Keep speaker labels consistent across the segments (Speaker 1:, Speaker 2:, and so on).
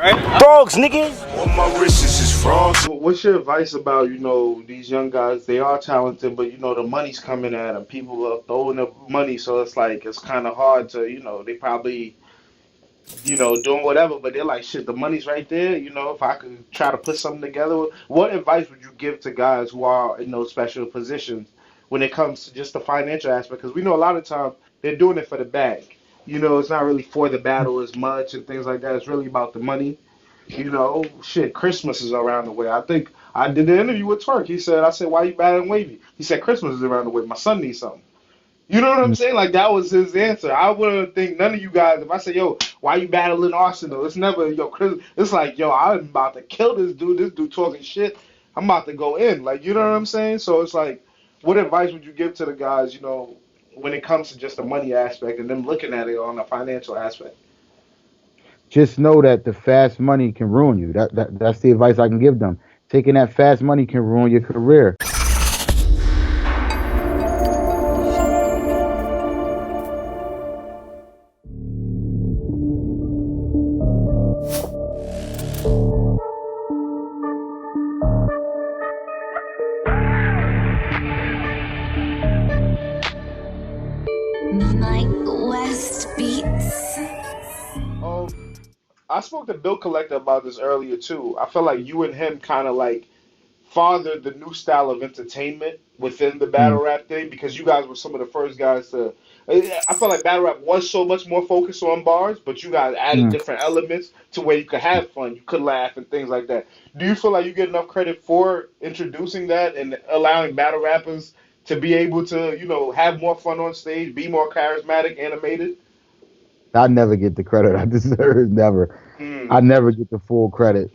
Speaker 1: Frogs, niggas.
Speaker 2: All my wishes is frogs.
Speaker 3: What's your advice about, these young guys? They are talented, but the money's coming at them. People are throwing up money, so it's like it's kind of hard to, they probably, doing whatever, but they're like, shit, the money's right there. If I could try to put something together, what advice would you give to guys who are in those special positions when it comes to just the financial aspect? Because we know a lot of times they're doing it for the bag. It's not really for the battle as much and things like that. It's really about the money. Shit, Christmas is around the way. I think I did an interview with Twerk. I said, why you battling Wavy? He said, Christmas is around the way. My son needs something. You know what I'm saying? Like, that was his answer. I wouldn't think none of you guys, if I say, yo, why you battling Arsenal? It's never, yo, Chris. It's like, yo, I'm about to kill this dude. This dude talking shit. I'm about to go in. Like, you know what I'm saying? So it's like, what advice would you give to the guys, when it comes to just the money aspect and them looking at it on the financial aspect?
Speaker 4: Just know that the fast money can ruin you. That's the advice I can give them. Taking that fast money can ruin your career.
Speaker 5: Mike West Beats.
Speaker 3: I spoke to Bill Collector about this earlier too. I feel like you and him kind of like fathered the new style of entertainment within the battle
Speaker 4: Mm,
Speaker 3: rap thing because you guys were some of the first guys to. I felt like battle rap was so much more focused on bars, but you guys added
Speaker 4: mm.
Speaker 3: different elements to where you could have fun, you could laugh, and things like that. Do you feel like you get enough credit for introducing that and allowing battle rappers to be able to, have more fun on stage, be more charismatic, animated?
Speaker 4: I never get the credit I deserve. Never. I
Speaker 3: Mm.
Speaker 4: never get the full credit.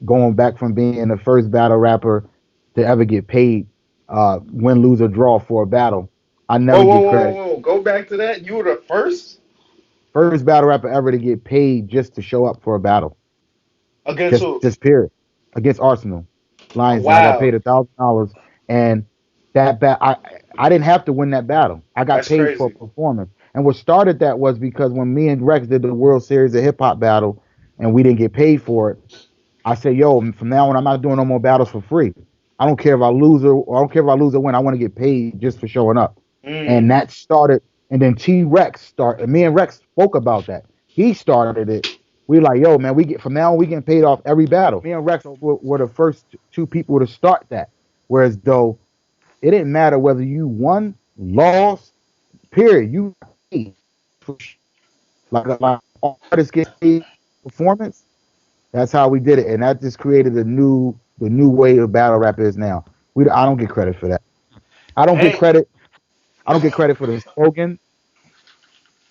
Speaker 4: Going back from being the first battle rapper to ever get paid, win, lose, or draw for a battle, I
Speaker 3: Whoa,
Speaker 4: never
Speaker 3: whoa,
Speaker 4: get
Speaker 3: whoa, whoa,
Speaker 4: credit.
Speaker 3: whoa! Go back to that. You were the first
Speaker 4: First battle rapper ever to get paid just to show up for a battle.
Speaker 3: against
Speaker 4: Just
Speaker 3: who?
Speaker 4: just period. Against Arsenal Lions, and I got paid
Speaker 3: Wow,
Speaker 4: $1,000. And I didn't have to win that battle. I got
Speaker 3: that's
Speaker 4: paid for a
Speaker 3: crazy.
Speaker 4: performance. And what started that was because when me and Rex did the World Series of Hip Hop battle, and we didn't get paid for it, I said, "Yo, from now on, I'm not doing no more battles for free. I don't care if I lose or I don't care if I lose or win. I want to get paid just for showing up." And
Speaker 3: Mm.
Speaker 4: that started. And then T Rex started. And me and Rex spoke about that. He started it. We like, yo, man, we get from now on, we getting paid off every battle. Me and Rex were the first two people to start that. Whereas though it didn't matter whether you won, lost, period. You got paid. Like artists get paid performance. That's how we did it, and that just created the new way of battle rap is now. I don't get credit for that. I don't get
Speaker 3: Dang.
Speaker 4: credit. I don't get credit for the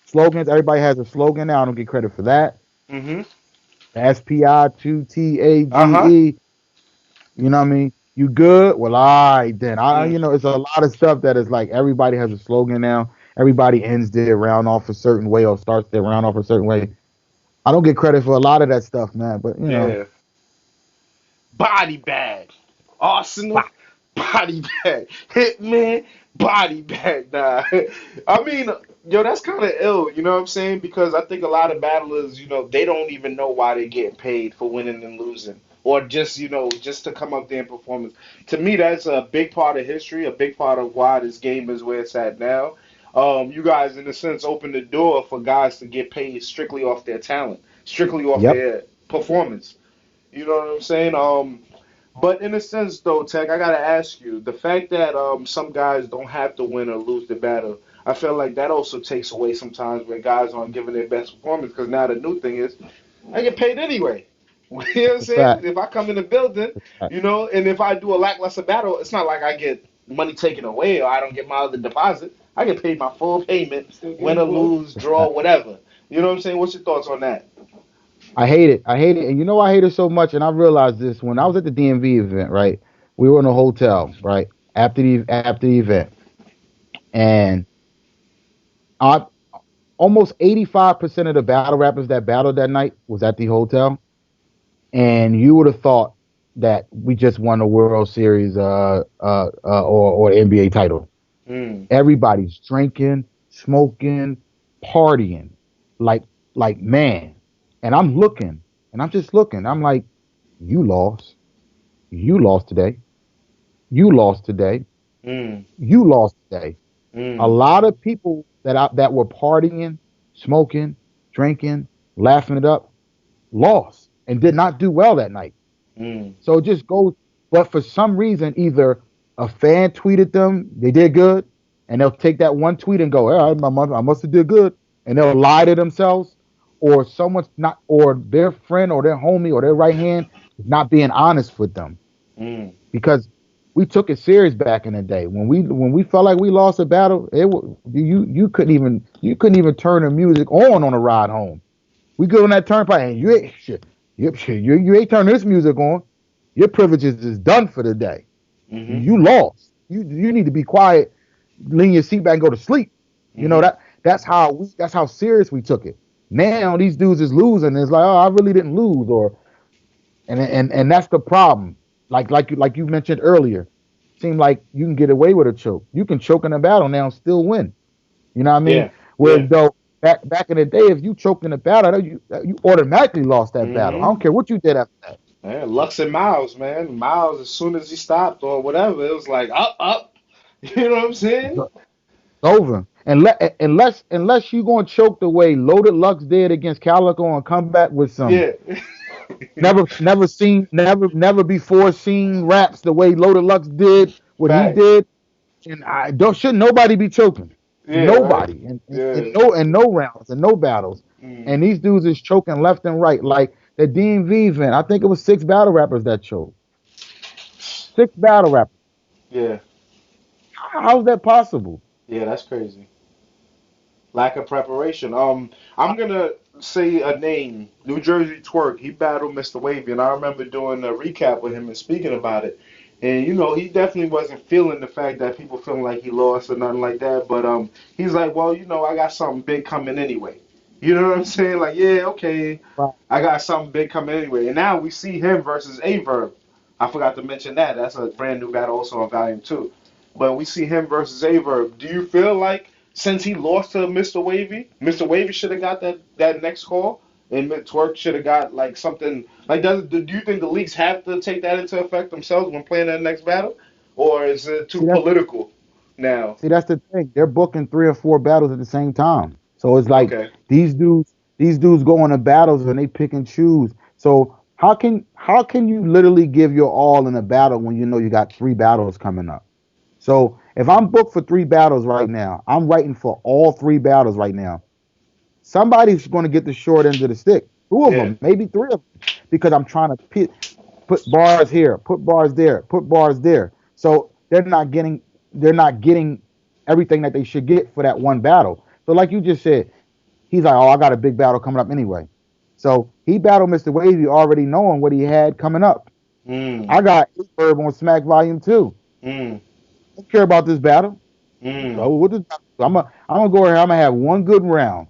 Speaker 4: slogans. Everybody has a slogan now. I don't get credit for that.
Speaker 3: Mm-hmm. Uh-huh.
Speaker 4: SPI2TAGE. You know what I mean? You good? Well, all right then.
Speaker 3: Mm.
Speaker 4: It's a lot of stuff that is like everybody has a slogan now. Everybody ends their round off a certain way or starts their round off a certain way. I don't get credit for a lot of that stuff, man. But
Speaker 3: Yeah. Body bag. Arsenal. Body bag. Hitman. Body bag. Nah. I mean, yo, that's kind of ill. You know what I'm saying? Because I think a lot of battlers, they don't even know why they're getting paid for winning and losing. Or just, just to come up there and performance. To me, that's a big part of history, a big part of why this game is where it's at now. You guys, in a sense, opened the door for guys to get paid strictly off their talent, strictly off
Speaker 4: yep.
Speaker 3: their performance. You know what I'm saying? But in a sense, though, Tech, I gotta ask you, the fact that some guys don't have to win or lose the battle, I feel like that also takes away sometimes when guys aren't giving their best performance. Because now the new thing is, I get paid anyway. You know what I'm
Speaker 4: It's a
Speaker 3: saying?
Speaker 4: fact.
Speaker 3: If I come in the building,
Speaker 4: It's a fact.
Speaker 3: and if I do a lackluster battle, it's not like I get money taken away or I don't get my other deposit. I get paid my full payment, win or lose,
Speaker 4: It's a
Speaker 3: draw,
Speaker 4: fact.
Speaker 3: whatever. You know what I'm saying? What's your thoughts on that?
Speaker 4: I hate it. I hate it. And you know I hate it so much. And I realized this when I was at the DMV event, right? We were in a hotel, right? After the event. And I almost 85% of the battle rappers that battled that night was at the hotel. And you would have thought that we just won a World Series or NBA title.
Speaker 3: Mm.
Speaker 4: Everybody's drinking, smoking, partying, like man. And I'm looking. And I'm just looking. I'm like, you lost. You lost today. You lost today.
Speaker 3: Mm.
Speaker 4: You lost today. A
Speaker 3: Mm.
Speaker 4: lot of people that were partying, smoking, drinking, laughing it up, lost and did not do well that night.
Speaker 3: Mm.
Speaker 4: So it just goes. But for some reason, either a fan tweeted them, they did good, and they'll take that one tweet and go, "Oh, I must have did good," and they'll lie to themselves, or someone's not, or their friend or their homie or their right hand is not being honest with them
Speaker 3: Mm.
Speaker 4: because we took it serious back in the day when we felt like we lost a battle. You couldn't even turn the music on a ride home. We good on that turnpike, and you ain't shit. You ain't turning this music on. Your privileges is done for the day.
Speaker 3: Mm-hmm.
Speaker 4: You lost. You need to be quiet, lean your seat back, and go to sleep. You know
Speaker 3: Mm-hmm.
Speaker 4: that's how serious we took it. Now these dudes is losing. It's like, oh, I really didn't lose, or and that's the problem. Like you mentioned earlier, seem like you can get away with a choke. You can choke in a battle now and still win. You know what I mean?
Speaker 3: Yeah.
Speaker 4: Whereas
Speaker 3: Yeah.
Speaker 4: though back in the day, if you choked in a battle, you automatically lost that battle. I
Speaker 3: Mm-hmm.
Speaker 4: don't care what you did after that.
Speaker 3: Yeah, Lux and Miles, man. Miles, as soon as he stopped or whatever, it was like up, up. You know what I'm saying?
Speaker 4: It's over. Unless you gonna choke the way Loaded Lux did against Calico and come back with some
Speaker 3: Yeah.
Speaker 4: never before seen raps the way Loaded Lux did what he
Speaker 3: Facts.
Speaker 4: did. And I don't should nobody be choking.
Speaker 3: Yeah, right?
Speaker 4: Nobody. And
Speaker 3: Yeah.
Speaker 4: no rounds and no battles.
Speaker 3: Mm.
Speaker 4: And these dudes is choking left and right. Like the DMV event, I think it was 6 battle rappers that choked. 6 battle rappers.
Speaker 3: Yeah.
Speaker 4: How's that possible?
Speaker 3: Yeah, that's crazy. Lack of preparation. I'm gonna say a name. New Jersey Twerk. He battled Mr. Wavy, and I remember doing a recap with him and speaking about it. And he definitely wasn't feeling the fact that people feeling like he lost or nothing like that. But he's like, well, I got something big coming anyway. You know what I'm saying? Like, yeah, okay,
Speaker 4: Right.
Speaker 3: I got something big coming anyway. And now we see him versus Averb. I forgot to mention that. That's a brand new battle also on Volume 2. But we see him versus Averb. Do you feel like since he lost to Mr. Wavy should have got that next call, and Twerk should have got like something like do you think the leagues have to take that into effect themselves when playing that next battle, or is it too
Speaker 4: See that's
Speaker 3: political now?
Speaker 4: see that's the thing. They're booking 3 or 4 battles at the same time. So it's like
Speaker 3: Okay.
Speaker 4: these dudes go into battles and they pick and choose. So how can you literally give your all in a battle when you know you got 3 battles coming up? So if I'm booked for 3 battles right now, I'm writing for all 3 battles right now. Somebody's going to get the short end of the stick. Two of
Speaker 3: Yeah.
Speaker 4: them, maybe 3 of them, because I'm trying to put bars here, put bars there, put bars there. So they're not getting everything that they should get for that one battle. So like you just said, he's like, oh, I got a big battle coming up anyway. So he battled Mr. Wavy already knowing what he had coming up.
Speaker 3: Mm.
Speaker 4: I got Herb on Smack Volume 2.
Speaker 3: Mm.
Speaker 4: I don't care about this battle.
Speaker 3: Mm.
Speaker 4: So I'm gonna go here. I'm gonna have one good round.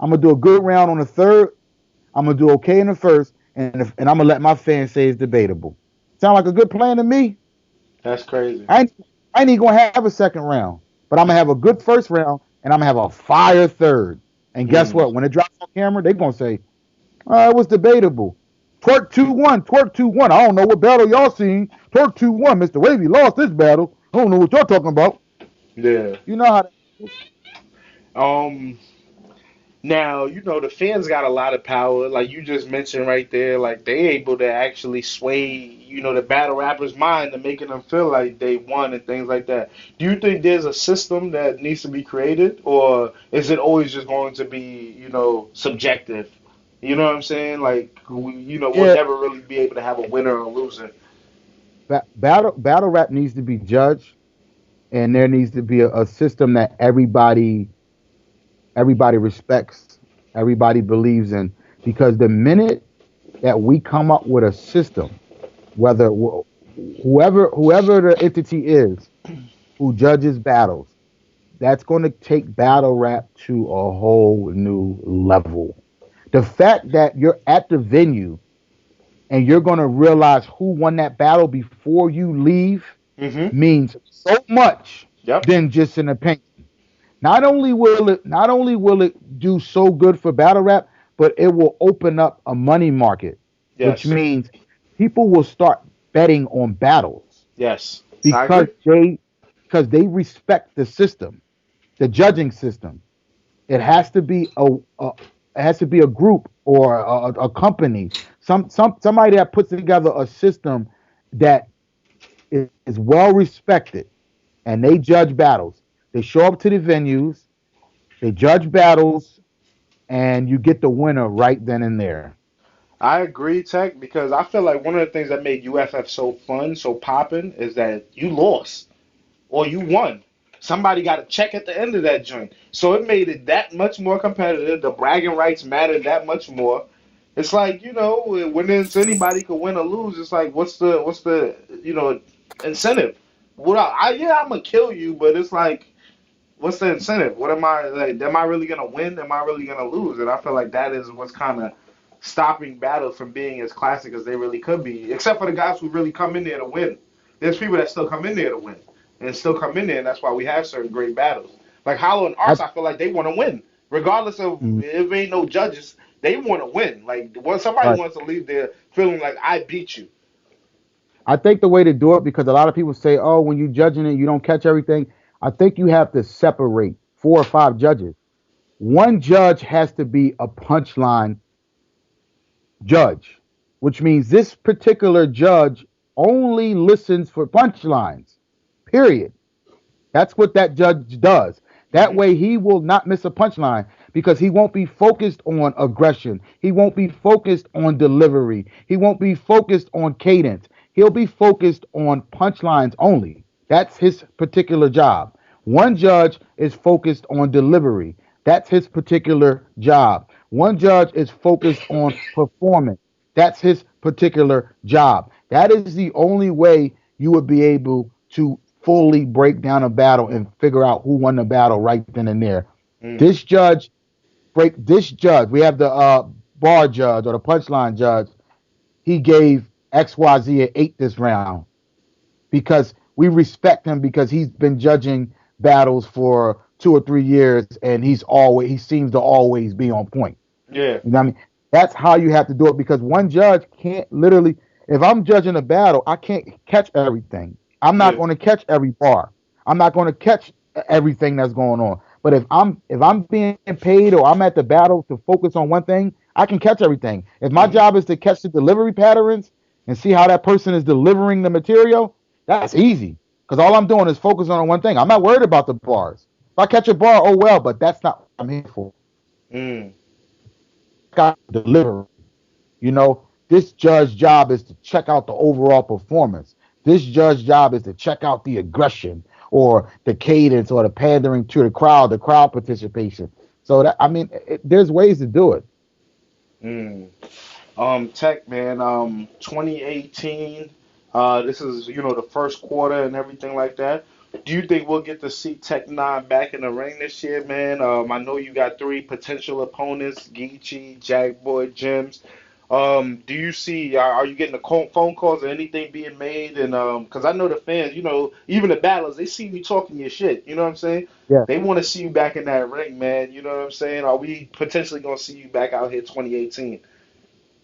Speaker 4: I'm gonna do a good round on the third. I'm gonna do okay in the first, and I'm gonna let my fans say it's debatable. Sound like a good plan to me?
Speaker 3: That's crazy.
Speaker 4: I ain't gonna have a second round, but I'm gonna have a good first round, and I'm gonna have a fire third. And guess
Speaker 3: Mm.
Speaker 4: what? When it drops on camera, they're gonna say, it was debatable. Twerk 2-1, twerk 2-1. I don't know what battle y'all seen. Twerk 2-1. Mr. Wavy lost this battle. I don't know what y'all talking about.
Speaker 3: Yeah.
Speaker 4: You know how that is.
Speaker 3: Um. Now, the fans got a lot of power, like you just mentioned right there. Like they able to actually sway, the battle rapper's mind and making them feel like they won and things like that. Do you think there's a system that needs to be created, or is it always just going to be, subjective? You know what I'm saying? Like, we'll
Speaker 4: Yeah,
Speaker 3: never really be able to have a winner or loser.
Speaker 4: battle rap needs to be judged, and there needs to be a system that everybody respects, everybody believes in. Because the minute that we come up with a system, whether whoever the entity is who judges battles, that's going to take battle rap to a whole new level. The fact that you're at the venue and you're going to realize who won that battle before you leave
Speaker 3: Mm-hmm.
Speaker 4: means so much
Speaker 3: Yep.
Speaker 4: than just an opinion. Not only will it do so good for battle rap, but it will open up a money market, which
Speaker 3: Yes.
Speaker 4: means people will start betting on battles
Speaker 3: Yes. I
Speaker 4: because
Speaker 3: agree.
Speaker 4: they respect the system, the judging system. It has to be a group or a company, somebody that puts together a system that is well respected, and they judge battles. They show up to the venues, they judge battles, and you get the winner right then and there.
Speaker 3: I agree, Tech, because I feel like one of the things that made UFF so fun, so popping, is that you lost or you won. Somebody got a check at the end of that joint. So it made it that much more competitive. The bragging rights mattered that much more. It's like, when it's anybody could win or lose, it's like what's the incentive? Yeah, I'm gonna kill you, but it's like what's the incentive? What am I like? Am I really gonna win? Am I really gonna lose? And I feel like that is what's kind of stopping battles from being as classic as they really could be. Except for the guys who really come in there to win. There's people that still come in there to win and still come in there, and that's why we have certain great battles. Like Hollow and
Speaker 4: I,
Speaker 3: Arts, I feel like they want to win, regardless of
Speaker 4: mm,
Speaker 3: if ain't no judges. They want to win. Like when somebody
Speaker 4: right.
Speaker 3: wants to leave there feeling like I beat you.
Speaker 4: I think the way to do it, because a lot of people say, "Oh, when you're judging it, you don't catch everything." I think you have to separate 4 or 5 judges. One judge has to be a punchline judge, which means this particular judge only listens for punchlines. Period. That's what that judge does. That
Speaker 3: Hmm.
Speaker 4: way, he will not miss a punchline because he won't be focused on aggression. He won't be focused on delivery. He won't be focused on cadence. He'll be focused on punchlines only. That's his particular job. One judge is focused on delivery. That's his particular job. One judge is focused on performance. That's his particular job. That is the only way you would be able to fully break down a battle and figure out who won the battle right then and there.
Speaker 3: Mm.
Speaker 4: This judge this judge. We have the bar judge or the punchline judge. He gave XYZ an 8 this round because we respect him because he's been judging battles for 2 or 3 years and he seems to always be on point.
Speaker 3: Yeah.
Speaker 4: You know what I mean? That's how you have to do it because one judge can't literally. If I'm judging a battle, I can't catch everything. I'm not
Speaker 3: Yeah.
Speaker 4: going to catch every bar. I'm not going to catch everything that's going on. But if I'm being paid or I'm at the battle to focus on one thing, I can catch everything. If my
Speaker 3: Hmm.
Speaker 4: job is to catch the delivery patterns and see how that person is delivering the material, that's easy because all I'm doing is focusing on one thing. I'm not worried about the bars. If I catch a bar, oh well, but that's not what I'm here for.
Speaker 3: Mm.
Speaker 4: Got delivery. This judge's job is to check out the overall performance. This judge's job is to check out the aggression or the cadence or the pandering to the crowd participation. So that I mean, there's ways to do it.
Speaker 3: Mm. Tech man, 2018. This is the first quarter and everything like that. Do you think we'll get to see Tech Nine back in the ring this year, man? I know you got three potential opponents: Geechee, Jackboy, Jims. Do you see? Are you getting the phone calls or anything being made? And because I know the fans, even the battlers, they see you talking your shit. You know what I'm saying?
Speaker 4: Yeah,
Speaker 3: They want to see you back in that ring, man. You know what I'm saying? Are we potentially gonna see you back out here 2018?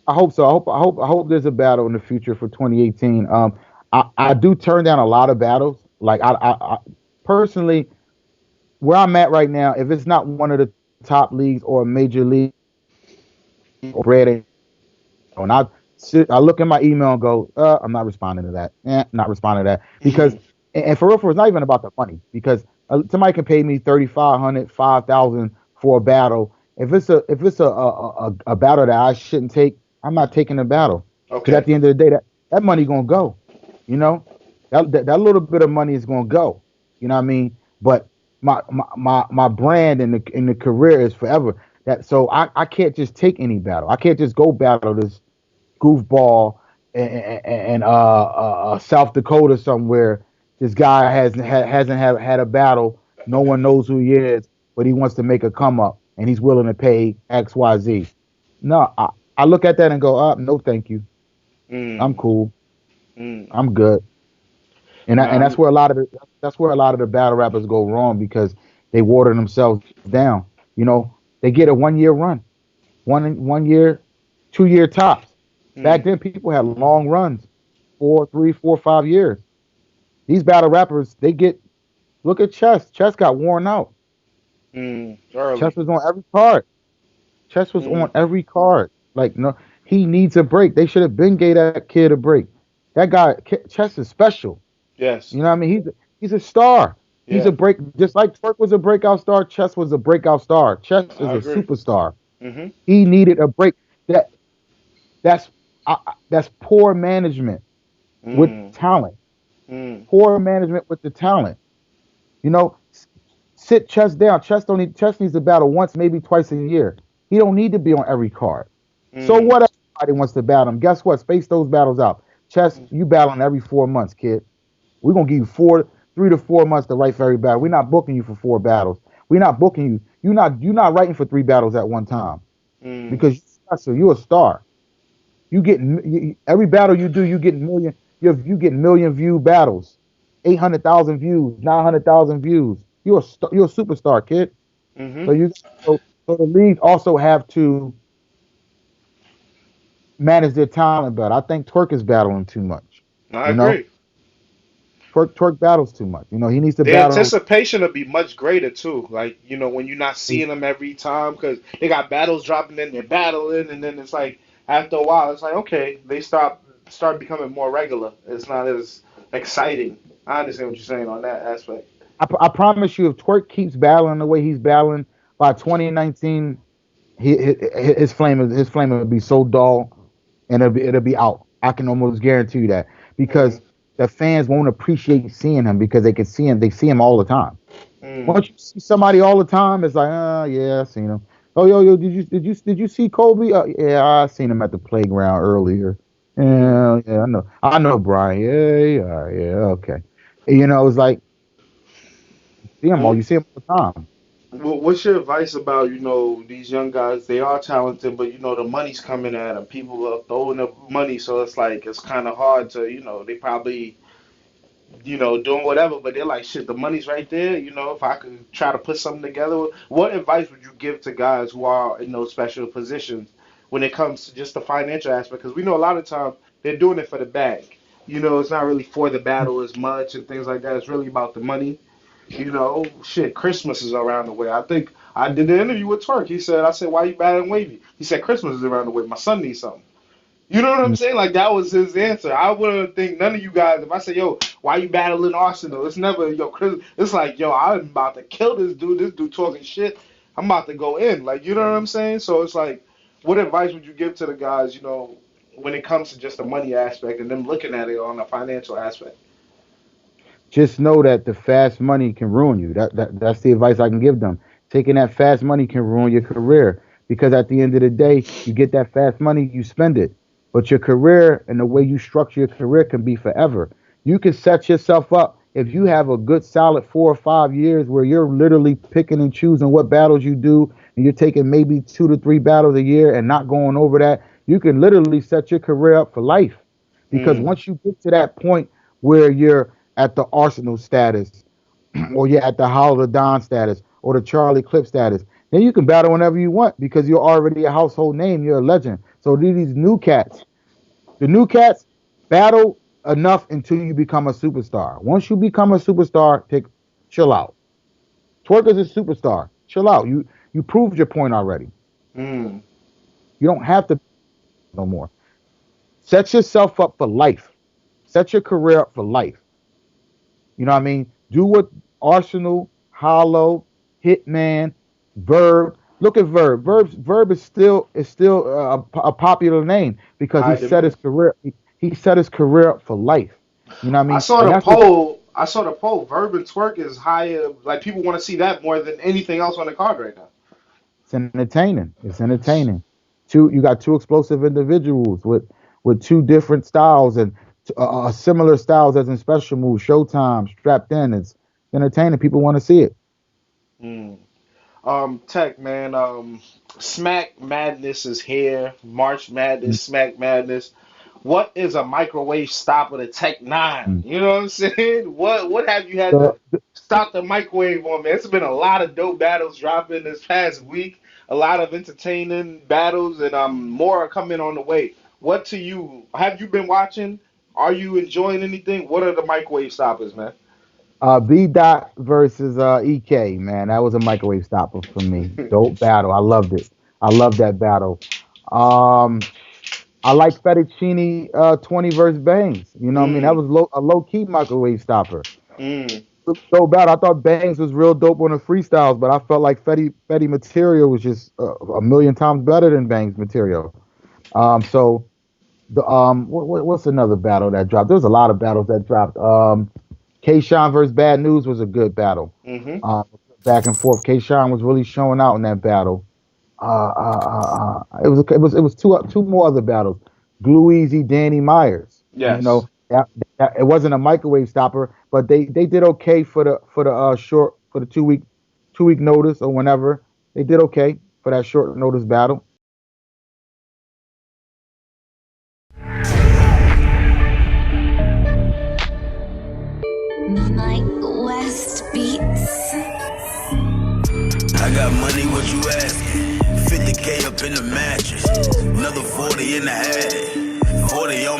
Speaker 4: I hope so. I hope there's a battle in the future for 2018. I do turn down a lot of battles. Like I personally, where I'm at right now, if it's not one of the top leagues or a major league or bread. And I look at my email and go, I'm not responding to that. Not responding to that because,
Speaker 3: Mm.
Speaker 4: and for real, it's not even about the money because somebody can pay me 3,500, 5,000 for a battle. If it's a battle that I shouldn't take, I'm not taking the battle because at
Speaker 3: Okay.
Speaker 4: the end of the day, that money gonna go. You know, that little bit of money is gonna go. You know what I mean? But my brand in the career is forever. So I can't just take any battle. I can't just go battle this goofball and South Dakota somewhere. This guy hasn't had a battle. No one knows who he is, but he wants to make a come up and he's willing to pay XYZ. No, I look at that and go, no, thank you. I'm
Speaker 3: Mm.
Speaker 4: cool.
Speaker 3: Mm.
Speaker 4: I'm good. And
Speaker 3: Nah.
Speaker 4: that's where a lot of the battle rappers go wrong because they water themselves down. They get a 1 year run. one year, 2 year tops. Back
Speaker 3: Mm,
Speaker 4: then, people had long runs, 4, 3, 4, 5 years. These battle rappers, they get look at Chess. Chess got worn out. Chess
Speaker 3: early.
Speaker 4: was on every card. Chess was
Speaker 3: Mm,
Speaker 4: on every card. Like no, he needs a break. They should have been gave that kid a break. That guy, Chess is special.
Speaker 3: yes.
Speaker 4: You know what I mean? He's a star. He's
Speaker 3: Yeah.
Speaker 4: a break just like Twerk was a breakout star. Chess was a breakout star. Chess is
Speaker 3: I
Speaker 4: a
Speaker 3: agree.
Speaker 4: superstar.
Speaker 3: Mm-hmm.
Speaker 4: He needed a break. That that's that's poor management with
Speaker 3: Mm,
Speaker 4: talent.
Speaker 3: mm,
Speaker 4: Poor management with the talent. You know, sit Chess down. Chess needs to battle once, maybe twice a year. He don't need to be on every card. So
Speaker 3: mm,
Speaker 4: what? If everybody wants to battle him. Guess what? Space those battles out. Chess, you battling every 4 months, kid. We're gonna give you 3 to 4 months to write for every battle. We're not booking you for 4 battles. We're not booking you. You're not writing for 3 battles at one time
Speaker 3: mm.
Speaker 4: because you're special. You're a star. Every battle you do, you get million view battles, 800,000 views, 900,000 views. You're a superstar, kid.
Speaker 3: Mm-hmm.
Speaker 4: So you so the leagues also have to manage their talent better. I think Twerk is battling too much.
Speaker 3: I
Speaker 4: You know,
Speaker 3: agree.
Speaker 4: Twerk battles too much. You know, he needs to
Speaker 3: The
Speaker 4: battle.
Speaker 3: anticipation will be much greater too. Like when you're not seeing them every time because they got battles dropping in, they're battling, and then it's like after a while, it's like okay, they start becoming more regular. It's not as exciting. I understand what you're saying on that aspect.
Speaker 4: I promise you, if Twerk keeps battling the way he's battling by 2019, his flame will be so dull, and it'll be out. I can almost guarantee you that
Speaker 3: Mm,
Speaker 4: because the fans won't appreciate seeing him because they can see him. They see him all the time.
Speaker 3: mm,
Speaker 4: Once you see somebody all the time, it's like, yeah, I seen him. Oh, yo, did you see Kobe? Yeah, I seen him at the playground earlier.
Speaker 3: mm.
Speaker 4: Yeah, I know Brian. Yeah, okay. It's like
Speaker 3: Well,
Speaker 4: you see him all the time.
Speaker 3: what's your advice about these young guys? They are talented, but the money's coming at them. People are throwing up money, so it's like it's kind of hard to they probably doing whatever, but they're like, shit, the money's right there. If I could try to put something together, what advice would you give to guys who are in those special positions when it comes to just the financial aspect? Because we know a lot of times they're doing it for the bag. It's not really for the battle as much and things like that. It's really about the money. Shit, Christmas is around the way. I think I did the interview with Twerk. I said, why you battling Wavy? He said, Christmas is around the way. My son needs something. You know what I'm
Speaker 4: Mm.
Speaker 3: saying? Like that was his answer. I wouldn't think none of you guys. If I say, "Yo, why you battling Arsenal?" It's never, "Yo, Chris." It's like, "Yo, I'm about to kill this dude. This dude talking shit. I'm about to go in." Like, you know what I'm saying? So it's like, what advice would you give to the guys? When it comes to just the money aspect and them looking at it on a financial aspect.
Speaker 4: Just know that the fast money can ruin you. That's the advice I can give them. Taking that fast money can ruin your career because at the end of the day, you get that fast money, you spend it. But your career and the way you structure your career can be forever. You can set yourself up if you have a good solid 4 or 5 years where you're literally picking and choosing what battles you do, and you're taking maybe 2 to 3 battles a year and not going over that. You can literally set your career up for life because
Speaker 3: Mm,
Speaker 4: once you get to that point where you're at the Arsenal status, or you're at the Hollow Don status, or the Charlie Clip status. Then you can battle whenever you want because you're already a household name. You're a legend. So these new cats, the new cats, battle enough until you become a superstar. Once you become a superstar, chill out. Twerk is a superstar. Chill out. You proved your point already.
Speaker 3: mm,
Speaker 4: You don't have to no more. Set yourself up for life. Set your career up for life. You know what I mean? Do what Arsenal, Hollow, Hitman, Verb. Look at Verb. Verb is still a popular name because he
Speaker 3: high
Speaker 4: set his
Speaker 3: demand.
Speaker 4: career. He set his career up for life. You know what I
Speaker 3: I
Speaker 4: mean?
Speaker 3: saw
Speaker 4: And
Speaker 3: the
Speaker 4: that's what
Speaker 3: poll. I saw the poll. Verb and Twerk is higher. Like people want to see that more than anything else on the card right now.
Speaker 4: it's entertaining. It's entertaining. You got two explosive individuals with two different styles and similar styles as in special moves, Showtime, strapped in. It's entertaining. People want to see it.
Speaker 3: Mm. Tech man. Smack Madness is here. March Madness, Smack Madness. What is a microwave stopper to Tech Nine?
Speaker 4: Mhm.
Speaker 3: You know what I'm saying? What have you had to
Speaker 4: The,
Speaker 3: stop the microwave on, man? It's been a lot of dope battles dropping this past week. a lot of entertaining battles, and more are coming on the way. What to you? Have you been watching? Are you enjoying anything? What are the microwave stoppers, man?
Speaker 4: B Dot versus EK, man. That was a microwave stopper for me. Dope battle. I loved it. I loved that battle. Um, I like Fettuccine 20 versus Bangs. You know what I mean? That
Speaker 3: Mm,
Speaker 4: was a low key microwave stopper.
Speaker 3: mm.
Speaker 4: Dope battle. I thought Bangs was real dope on the freestyles, but I felt like Fetty material was just a million times better than Bangs material. So the what's another battle that dropped? There's a lot of battles that dropped. K-Shine versus Bad News was a good battle.
Speaker 3: Mm-hmm.
Speaker 4: Um, Back and forth. K-Shine was really showing out in that battle. It was two more other battles. Glue Easy, Danny Myers. You
Speaker 3: Yes.
Speaker 4: know, it wasn't a microwave stopper, but they did okay for the short for the 2 week notice or whenever they did okay for that short notice battle.
Speaker 5: Mike West Beats.
Speaker 2: I got money, what you asking? 50K up in the mattress, another 40 in the attic, 40 on